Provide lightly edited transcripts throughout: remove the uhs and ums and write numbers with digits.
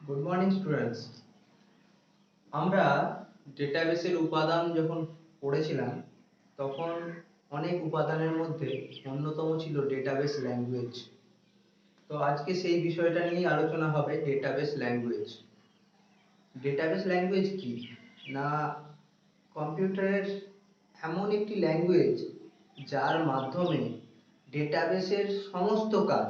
Good morning students. আমরা ডেটাবেসের উপাদান যখন পড়েছিলাম তখন অনেক উপাদানের মধ্যে অন্যতম ছিল ডেটাবেস ল্যাঙ্গুয়েজ। তো আজকে সেই বিষয়টা নিয়েই আলোচনা হবে, ডেটাবেস ল্যাঙ্গুয়েজ। ডেটাবেস ল্যাঙ্গুয়েজ কি না, কম্পিউটারের এমন একটি ল্যাঙ্গুয়েজ যার মাধ্যমে ডেটাবেসের সমস্ত কাজ,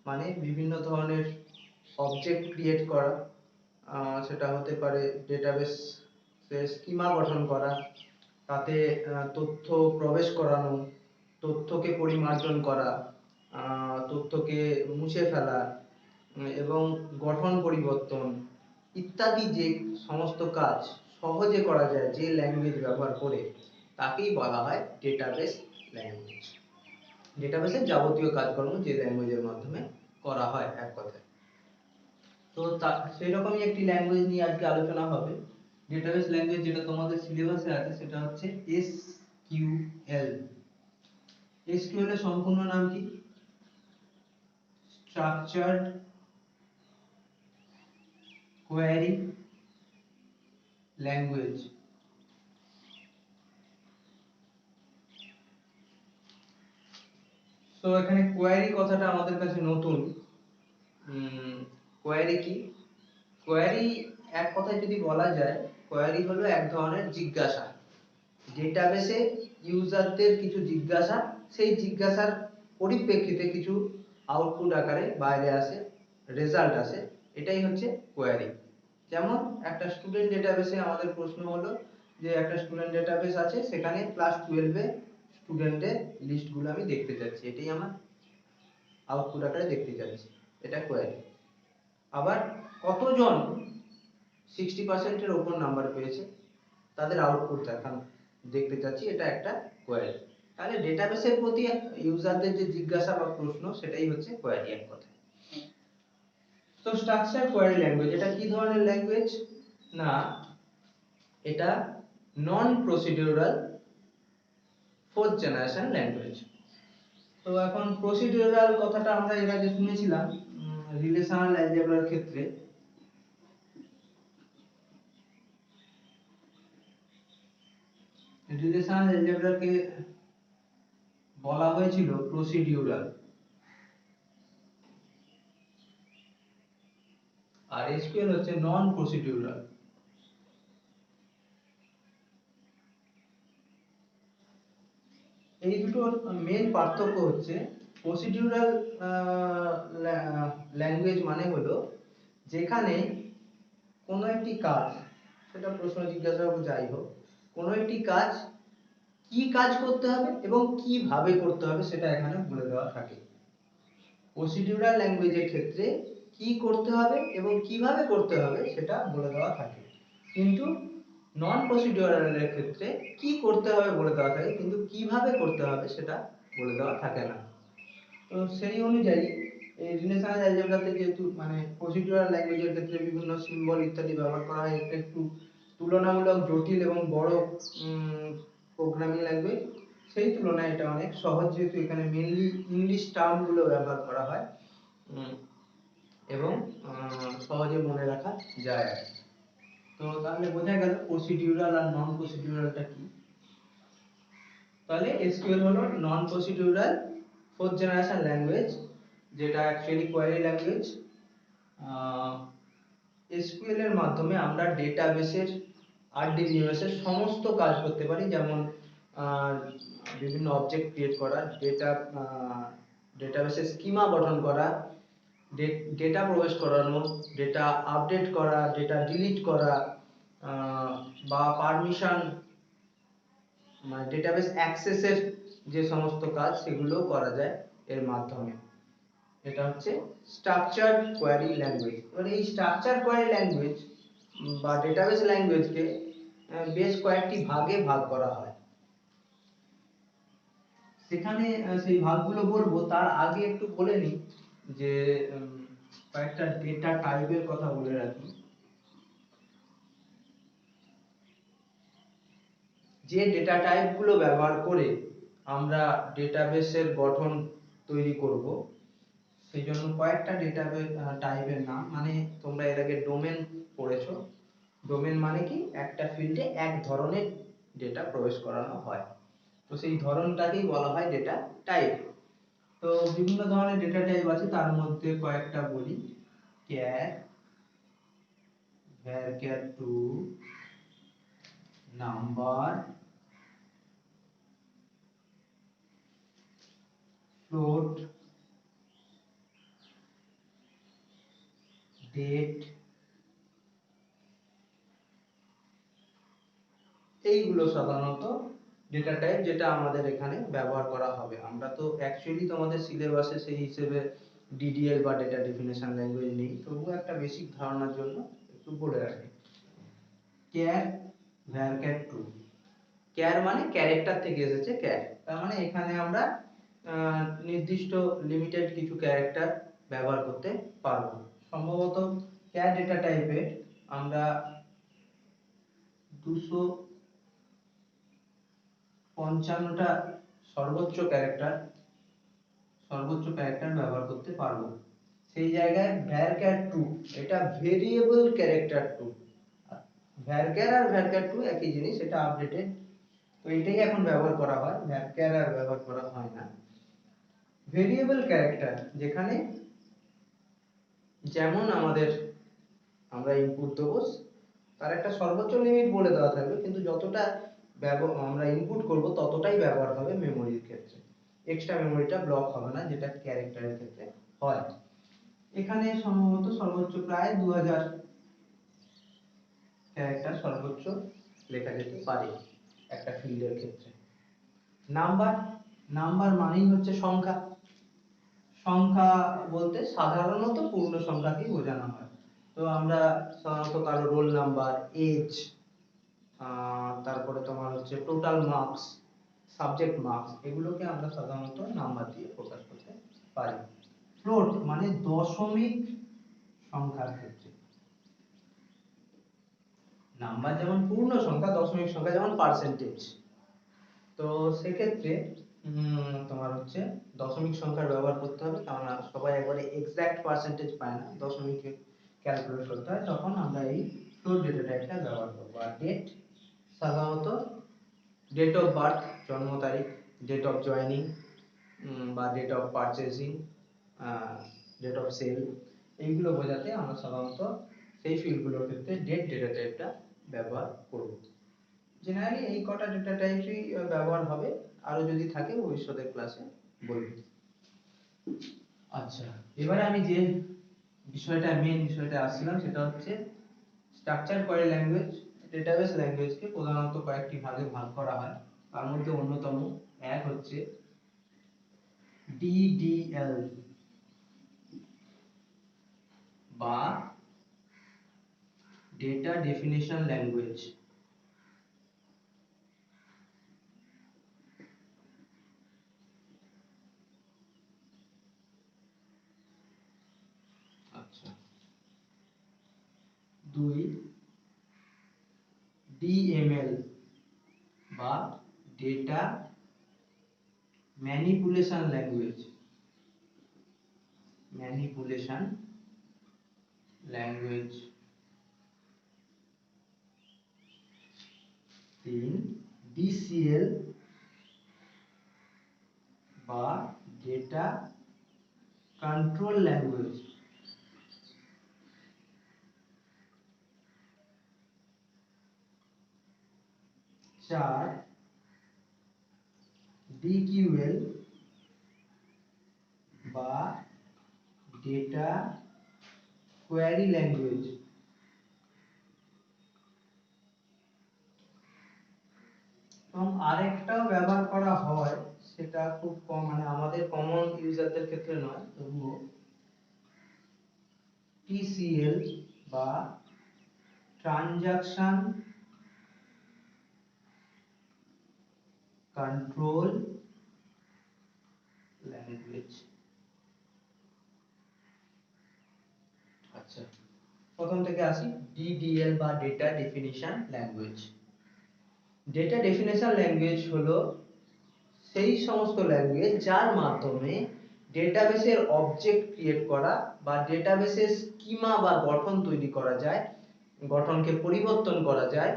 মানে বিভিন্ন ধরনের অবজেক্ট ক্রিয়েট করা, সেটা হতে পারে ডেটাবেস স্কিমা গঠন করা, তাতে তথ্য প্রবেশ করানো, তথ্যকে পরিমার্জন করা, তথ্যকে মুছে ফেলা এবং গঠন পরিবর্তন ইত্যাদি যে সমস্ত কাজ সহজে করা যায় যে ল্যাঙ্গুয়েজ ব্যবহার করে, তাকেই বলা হয় ডেটাবেস ল্যাঙ্গুয়েজ। ডেটাবেসের যাবতীয় কাজকর্ম যে ল্যাঙ্গুয়েজের মাধ্যমে করা হয় এক কথায়। তো সেই রকমই একটি ল্যাঙ্গুয়েজ নিয়ে আজকে আলোচনা হবে। ডেটাবেস ল্যাঙ্গুয়েজ যেটা তোমাদের সিলেবাসে আছে সেটা হচ্ছে এসকিউএল। এসকিউএল এর সম্পূর্ণ নাম কি? Structured query language. তো এখানে কোয়েরি কথাটা আমাদের কাছে নতুন। কোয়েরি কি? কোয়েরি এক কথায় যদি বলা যায়, কোয়েরি হলো এক ধরনের জিজ্ঞাসা। ডেটাবেসে ইউজারদের কিছু জিজ্ঞাসা, সেই জিজ্ঞাসার পরিপ্রেক্ষিতে কিছু আউটপুট আকারে বাইরে আসে, রেজাল্ট আসে, এটাই হচ্ছে কোয়েরি। যেমন একটা স্টুডেন্ট ডেটাবেসে আমাদের প্রশ্ন হলো যে একটা স্টুডেন্ট ডেটাবেস আছে, সেখানে ক্লাস 12 এ স্টুডেন্টের লিস্টগুলো আমি দেখতে চাচ্ছি, এটাই আমার আউটপুট আকারে দেখতে চাচ্ছি, এটা কোয়েরি। আবার কতজন 60% এর ওপর নাম্বার পেয়েছে তাদের আউটপুট দেখতে চাচ্ছি, এটা একটা কোয়েরি। তাহলে ডেটাবেসের প্রতি ইউজারদের যে জিজ্ঞাসা বা প্রশ্ন, সেটাই হচ্ছে কোয়েরি এক কথায়। তো স্ট্রাকচার কোয়েরি ল্যাঙ্গুয়েজ এটা কি ধরনের ল্যাঙ্গুয়েজ না, এটা নন প্রসিডিউরাল ফোর্থ জেনারেশন ল্যাঙ্গুয়েজ। তো এখন প্রসিডিউরাল কথাটা আমরা এর আগে শুনেছিলাম রিলেশনাল অ্যালজেব্রার ক্ষেত্রে। রিলেশনাল অ্যালজেব্রাকে বলা হয়েছিল প্রসিডিউরাল, আর এসকিউএল হচ্ছে নন প্রসিডিউরাল। এই দুটোর মেন পার্থক্য হচ্ছে, প্রসিডিউরাল ল্যাঙ্গুয়েজ মানে হলো যেখানে কোনো একটি কাজ, সেটা প্রশ্ন জিজ্ঞাসা হোক যাই হোক, কোনো একটি কাজ কি কাজ করতে হবে এবং কিভাবে করতে হবে সেটা এখানে বলে দেওয়া থাকে। প্রসিডিউরাল ল্যাঙ্গুয়েজের ক্ষেত্রে কি করতে হবে এবং কিভাবে করতে হবে সেটা বলে দেওয়া থাকে, কিন্তু নন প্রসিডিউরালের ক্ষেত্রে কি করতে হবে বলে দেওয়া থাকে, কিন্তু কিভাবে করতে হবে সেটা বলে দেওয়া থাকে না। তো সেই অনুযায়ী এই রিলেশনাল অ্যালজেব্রাতে যেহেতু মানে প্রসিডিউরাল ল্যাঙ্গুয়েজের ক্ষেত্রে বিভিন্ন সিম্বল ইত্যাদি ব্যবহার করা হয়, এটা একটু তুলনামূলক জটিল এবং বড় প্রোগ্রামিং ল্যাঙ্গুয়েজ, সেই তুলনায় এটা অনেক সহজ, যেহেতু এখানে মেনলি ইংলিশ টার্মগুলো ব্যবহার করা হয় এবং সহজে মনে রাখা যায়। তো তাহলে বোঝা গেল প্রসিডিউরাল আর নন প্রসিডিউরালটা কি। তাহলে এসকিউএল হলো নন প্রসিডিউরাল ফোর্থ জেনারেশন ল্যাঙ্গুয়েজ, যেটা অ্যাকচুয়ালি কোয়েরি ল্যাঙ্গুয়েজ। এসকিউএল এর মাধ্যমে আমরা ডেটাবেসের আরডিবিএমএস এর সমস্ত কাজ করতে পারি, যেমন বিভিন্ন অবজেক্ট ক্রিয়েট করা, ডেটাবেসে স্কিমা গঠন করা, ডেটা প্রবেশ করানো, ডেটা আপডেট করা, ডেটা ডিলিট করা, বা পারমিশন মানে ডেটাবেস অ্যাক্সেসের যে সমস্ত কাজ সেগুলো করা যায় এর মাধ্যমে। এটা হচ্ছে স্ট্রাকচারড কোয়েরি ল্যাঙ্গুয়েজ। এবার এই স্ট্রাকচার কোয়েরি ল্যাঙ্গুয়েজ বা ডেটাবেস ল্যাঙ্গুয়েজকে বেশ কয়েকটি ভাগে ভাগ করা হয়। সেখানে সেই ভাগগুলো বলবো, তার আগে একটু বলে নিই যে কয়েকটা ডেটা টাইপের কথা বলে রাখি। যে ডেটা টাইপগুলো ব্যবহার করে আমরা ডেটাবেসের গঠন তৈরি করব, সেই জন্য কয়েকটা ডেটা টাইপের নাম, মানে তোমরা এর আগে ডোমেন পড়েছো। ডোমেন মানে কি, একটা ফিল্ডে এক ধরনের ডেটা প্রবেশ করানো হয়, তো সেই ধরনটাকেই বলা হয় ডেটা টাইপ। তো বিভিন্ন ধরনের ডেটা টাইপ আছে, তার মধ্যে কয়েকটা বলি। char, varchar2, number, float, date, এইগুলো সাধারণত ডেটা টাইপ যেটা আমাদের এখানে ব্যবহার করা হবে। আমরা তো অ্যাকচুয়ালি তোমাদের সিলেবাসে সেই হিসেবে ডিডিএল বা ডেটা ডেফিনেশন ল্যাঙ্গুয়েজ নেই, তবুও একটা বেসিক ধারণার জন্য একটু বলে রাখি। char, varchar2, char মানে ক্যারেক্টার থেকে এসেছে char, তার মানে এখানে আমরা নির্দিষ্ট লিমিটেড কিছু ক্যারেক্টার ব্যবহার করতে পারবো। সম্ভবত char ডেটা টাইপে আমরা 255টা সর্বোচ্চ ক্যারেক্টার ব্যবহার করতে পারবো। সেই জায়গায় varchar2 এটা ভেরিয়েবল ক্যারেক্টার 2, varchar আর varchar2 একই জিনিস, এটা আপডেটেড, তো এটাই এখন ব্যবহার করা হয়, varchar আর ব্যবহার করা হয় না। ভেরিয়েবল ক্যারেক্টার যেখানে যেমন আমরা ইনপুট দেবো, তার একটা সর্বোচ্চ লিমিট বলে দেওয়া থাকবে, কিন্তু যতটা আমরা ইনপুট করব ততটাই ব্যবহার হবে মেমোরির ক্ষেত্রে, এক্সট্রা মেমোরিটা ব্লক হবে না, যেটা ক্যারেক্টারের ক্ষেত্রে হয়। এখানে সম্ভবত সর্বোচ্চ প্রায় 2000 ক্যারেক্টার সর্বোচ্চ লেখা যেতে পারে একটা ফিল্ডের ক্ষেত্রে। নাম্বার মানেই হচ্ছে সংখ্যা। সংখ্যা বলতে সাধারণত পূর্ণ সংখ্যাকেই বোঝানো হয়। তো আমরা সাধারণত কারো রোল নাম্বার, এজ, তারপরে তোমার হচ্ছে টোটাল মার্কস, সাবজেক্ট মার্কস, এগুলোকে আমরা সাধারণত নাম্বার দিয়ে প্রকাশ করতে পারি। ফ্লোট মানে দশমিক সংখ্যার ক্ষেত্রে। নাম্বার যেমন পূর্ণ সংখ্যা, দশমিক সংখ্যা যেমন পার্সেন্টেজ। তো সেক্ষেত্রে তোমার হচ্ছে দশমিক সংখ্যার ব্যবহার করতে হবে, কারণ সবাই একবারে এক্সাক্ট পার্সেন্টেজ পায় না, দশমিকে ক্যালকুলেট করতে হয়, তখন আমরা এই ফ্লোট ডেটা টাইপটা ব্যবহার করব। আর ডেট সাধারণত ডেট অফ বার্থ, জন্ম তারিখ, ডেট অফ জয়েনিং বা date of purchasing, date of sale, এইগুলো বোঝাতে আমরা সাধারণত সেই ফিল্ডগুলোর ক্ষেত্রে ডেট ডেটা টাইপটা ব্যবহার করব। জেনারেলি এই কটা ডেটা টাইপই ব্যবহার হবে, আরো যদি থাকে ভবিষ্যতের ক্লাসে বলবো। আচ্ছা, এবারে আমি যে মেন বিষয়টা আসছিলাম সেটা হচ্ছে স্ট্রাকচার কোয়েরি ল্যাঙ্গুয়েজ। ডেটাবেস ল্যাঙ্গুয়েজকে প্রধানত কয়েকটি ভাগে ভাগ করা হয়, তার মধ্যে অন্যতম এক হচ্ছে ডিডিএল বা ডেটা ডেফিনেশন ল্যাঙ্গুয়েজ। আচ্ছা, 2 ডিএমএল বা ডেটা ম্যানিপুলেশন ল্যাঙ্গুয়েজ। 3 ডিসিএল বা ডেটা কন্ট্রোল ল্যাঙ্গুয়েজ। চার ডিকিউএল বা ডেটা কোয়েরি ল্যাঙ্গুয়েজ। এবং আরেকটাও ব্যবহার করা হয়, সেটা খুব কম, মানে আমাদের কমন ইউজারদের ক্ষেত্রে নয়, তবুও টিসিএল বা ট্রানজাকশন কন্ট্রোল ল্যাঙ্গুয়েজ। আচ্ছা, প্রথম থেকে আসি, ডিডিএল বা data definition language. Data definition language হলো সেই সমস্ত ল্যাঙ্গুয়েজ যার মাধ্যমে ডেটাবেসের অবজেক্ট ক্রিয়েট করা বা ডেটাবেসের স্কিমা বা গঠন তৈরি করা যায়, গঠনকে পরিবর্তন করা যায়,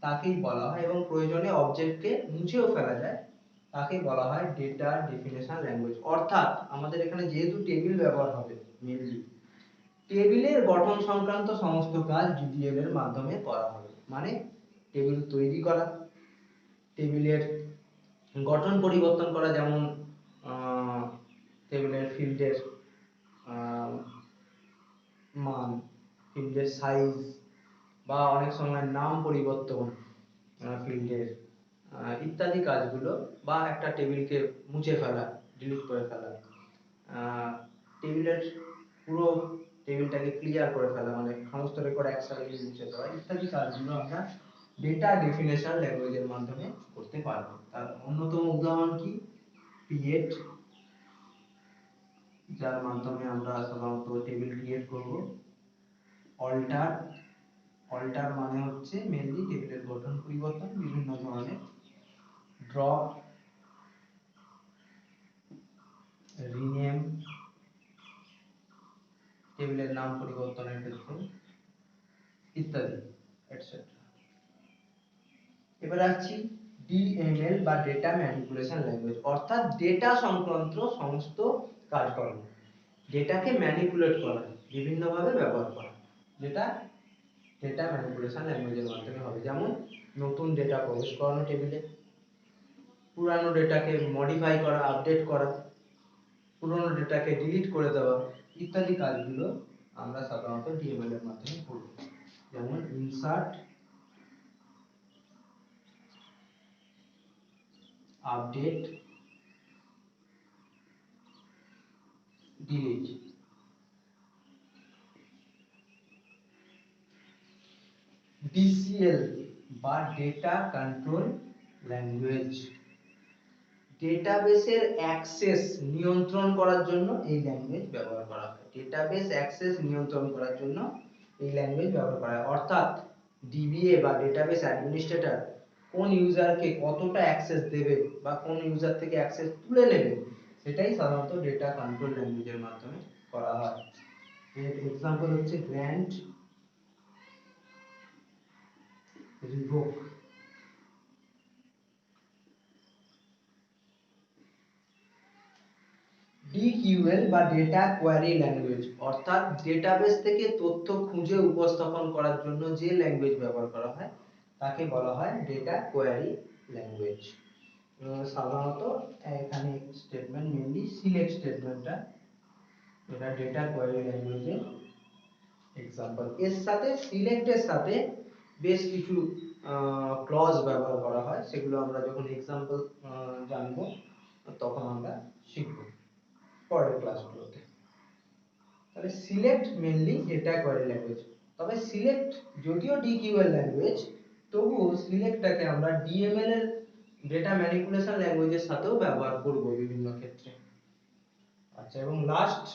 তাকেই বলা হয়, এবং প্রয়োজনে অবজেক্টকে মুছেও ফেলা যায়, তাকে বলা হয় ডেটা ডেফিনেশন ল্যাঙ্গুয়েজ। অর্থাৎ আমাদের এখানে যেহেতু টেবিল ব্যবহার হবে মেনলি, টেবিলের গঠন সংক্রান্ত সমস্ত কাজ ডিডিএল এর মাধ্যমে করা হবে। মানে টেবিল তৈরি করা, টেবিলের গঠন পরিবর্তন করা, যেমন টেবিলের ফিল্ডের মান, ফিল্ডের সাইজ, বা অনেক সময় নাম পরিবর্তন ফিল্ডের, ইত্যাদি কাজগুলো, বা একটা টেবিলকে মুছে ফেলা, ডিলিট করে ফেলা, টেবিলের পুরো টেবিলটাকে ক্লিয়ার করে ফেলা, মানে সমস্ত রেকর্ড একসাথে মুছে দেওয়া, ইত্যাদি কাজগুলো আমরা ডেটা ডেফিনেশন ল্যাঙ্গুয়েজের মাধ্যমে করতে পারবো। তার অন্যতম উদাহরণ কি? ক্রিয়েট, যার মাধ্যমে আমরা সাধারণত টেবিল ক্রিয়েট করব। অল্টার, অল্টার মানে হচ্ছে মেনলি টেবিলের গঠন পরিবর্তন বিভিন্ন ধরনের। ড্রপ, রিনেম, টেবিলের নাম পরিবর্তনের ক্ষেত্রে, ইত্যাদি এটসেট্রা। এবার আসছি ডিএমএল বা ডেটা ম্যানিপুলেশন ল্যাঙ্গুয়েজ, অর্থাৎ ডেটা সংক্রান্ত সমস্ত কাজকর্ম, ডেটাকে ম্যানিপুলেট করা, বিভিন্নভাবে ব্যবহার করা, যেটা ডেটা ম্যানিপুলেশন ল্যাঙ্গুয়েজের মাধ্যমে হবে। যেমন নতুন ডেটা প্রবেশ করানো টেবিলে, পুরানো ডেটাকে মডিফাই করা, আপডেট করা, পুরনো ডেটাকে ডিলিট করে দেওয়া, ইত্যাদি কাজগুলো আমরা সাধারণত ডিএমএল এর মাধ্যমে করব। যেমন ইনসার্ট, আপডেট, ডিলিট। ডিসিএল বা ডেটা কন্ট্রোল ল্যাঙ্গুয়েজ, ডেটাবেসের অ্যাক্সেস নিয়ন্ত্রণ করার জন্য এই ল্যাঙ্গুয়েজ ব্যবহার করা হয়। ডেটাবেস অ্যাক্সেস নিয়ন্ত্রণ করার জন্য এই ল্যাঙ্গুয়েজ ব্যবহার করা হয়। অর্থাৎ ডিবিএ বা ডেটাবেস অ্যাডমিনিস্ট্রেটর কোন ইউজারকে কতটা অ্যাক্সেস দেবে বা কোন ইউজার থেকে অ্যাক্সেস তুলে নেবে, সেটাই সাধারণত ডেটা কন্ট্রোল ল্যাঙ্গুয়েজের মাধ্যমে করা হয়। এর এক্সাম্পল হচ্ছে গ্র্যান্ট, রিভোক। ডিকিউএল বা ডেটা কোয়ারি ল্যাঙ্গুয়েজ, অর্থাৎ ডেটাবেস থেকে তথ্য খুঁজে উপস্থাপন করার জন্য যে ল্যাঙ্গুয়েজ ব্যবহার করা হয় তাকে বলা হয় ডেটা কোয়ারি ল্যাঙ্গুয়েজ। সাধারণত এখানে স্টেটমেন্ট মেইনলি সিলেক্ট স্টেটমেন্টটা, এটা ডেটা কোয়ারি ল্যাঙ্গুয়েজের এক্সাম্পল। এর সাথে সিলেক্টের সাথে বেশ কিছু ক্লজ ব্যবহার করা হয়, সেগুলো আমরা যখন এক্সাম্পল জানবো তখন আমরা শিখব পরের ক্লাসগুলোতে। তাহলে select mainly data query language. তবে সিলেক্ট যদিও ডিকিউএল ল্যাঙ্গুয়েজ, তবুও সিলেক্টটাকে আমরা ডিএমএল এর ডেটা ম্যানিপুলেশন ল্যাঙ্গুয়েজের সাথেও ব্যবহার করব বিভিন্ন ক্ষেত্রে। আচ্ছা, এবং লাস্ট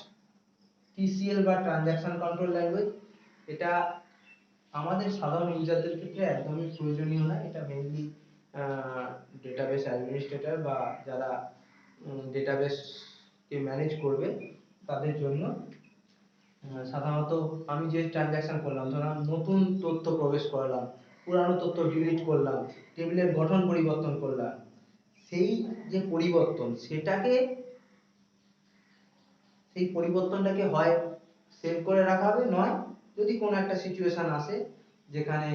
টিসিএল বা ট্রানজ্যাকশন কন্ট্রোল ল্যাঙ্গুয়েজ, এটা আমাদের সাধারণ ইউজারদের ক্ষেত্রে একদমই প্রয়োজনীয় না। এটা মেইনলি ডেটাবেস অ্যাডমিনিস্ট্রেটর বা যারা ডেটাবেস কে ম্যানেজ করবে তাদের জন্য। সাধারণত আমি যে ট্রানজ্যাকশন করলাম, ধরুন নতুন তথ্য প্রবেশ করালাম, পুরানো তথ্য ডিলিট করলাম, টেবিলের গঠন পরিবর্তন করলাম, সেই যে পরিবর্তন সেই পরিবর্তনটাকে হয় সেভ করে রাখা হবে, নয় যদি কোনো একটা সিচুয়েশন আসে যেখানে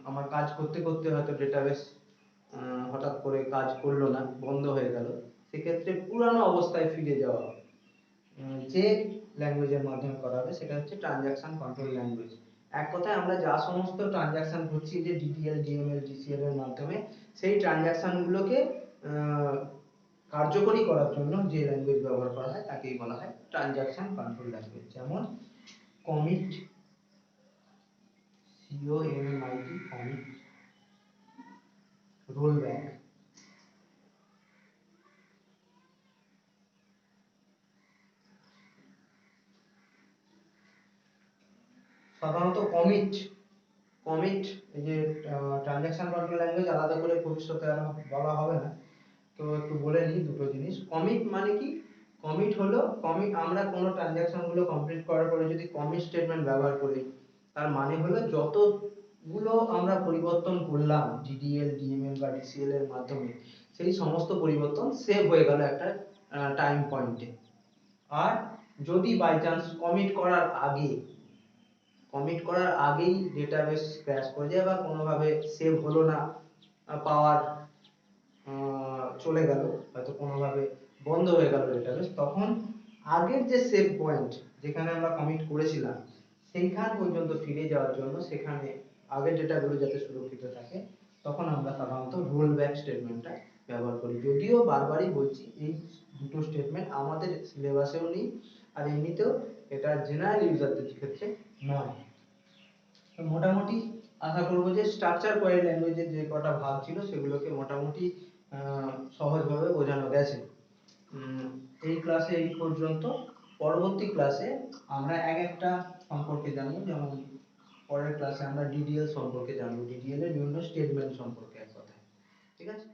আমার কাজ করতে করতে হয়তো ডেটাবেস হঠাৎ করে কাজ করলো না, বন্ধ হয়ে গেল, সেক্ষেত্রে পুরানো অবস্থায় ফিরে যাওয়া যে ল্যাঙ্গুয়েজের মাধ্যমে করা হবে সেটা হচ্ছে ট্রানজ্যাকশন কন্ট্রোল ল্যাঙ্গুয়েজ। এক কথায় আমরা যা সমস্ত ট্রানজ্যাকশন করছি যে ডিটিএল, ডিএমএল, ডিসিএল এর মাধ্যমে, সেই ট্রানজ্যাকশন গুলোকে কার্যকরী করার জন্য যে ল্যাঙ্গুয়েজ ব্যবহার করা হয় তাকেই বলা হয় ট্রানজ্যাকশন কন্ট্রোল ল্যাঙ্গুয়েজ। যেমন কমিট, COMMIT, কমিট, রোলব্যাক। সাধারণত কমিট এই যে ট্রানজ্যাকশন কন্ট্রোল ল্যাঙ্গুয়েজ আলাদা করে ভবিষ্যতে আর বলা হবে না, তো একটু বলে নিই দুটো জিনিস। কমিট মানে কি? কমিট হলো কমিট, আমরা কোনো ট্রানজাকশন গুলো কমপ্লিট করার পরে যদি কমিট স্টেটমেন্ট ব্যবহার করি, তার মানে হলো যতগুলো আমরা পরিবর্তন করলাম ডিডিএল ডিএমএল বা ডিসিএল এর মাধ্যমে, সেই সমস্ত পরিবর্তন সেভ হয়ে গেল একটা টাইম পয়েন্টে। আর যদি বাই চান্স কমিট করার আগেই ডেটাবেস ক্র্যাশ করে যায় বা কোনোভাবে সেভ হলো না, পাওয়ার চলে গেল, হয়তো কোনোভাবে বন্ধ হয়ে গেল ডেটাবেস, তখন আগের যে সেভ পয়েন্ট যেখানে আমরা কমিট করেছিলাম সেইখান পর্যন্ত ফিরে যাওয়ার জন্য, সেখানে আগের ডেটাগুলো যাতে সুরক্ষিত থাকে, তখন আমরা সাধারণত রোল ব্যাক স্টেটমেন্টটা ব্যবহার করি। যদিও বারবারই বলছি এই দুটো স্টেটমেন্ট আমাদের সিলেবাসেও নেই, আর এমনিতেও এটা জেনারেল ইউজারদের ক্ষেত্রে নয়। তো মোটামুটি আশা করবো যে স্ট্রাকচার কোয়েরি ল্যাঙ্গুয়েজের যে কটা ভাগ ছিল সেগুলোকে মোটামুটি সহজভাবে বোঝানো গেছে। এই ক্লাসে এই পর্যন্ত। পরবর্তী ক্লাসে আমরা এক একটা সম্পর্কে জানবো, যেমন পরের ক্লাসে আমরা ডিডিএল সম্পর্কে জানবো, ডিডিএল এর বিভিন্ন স্টেটমেন্ট সম্পর্কে এক কথায়। ঠিক আছে।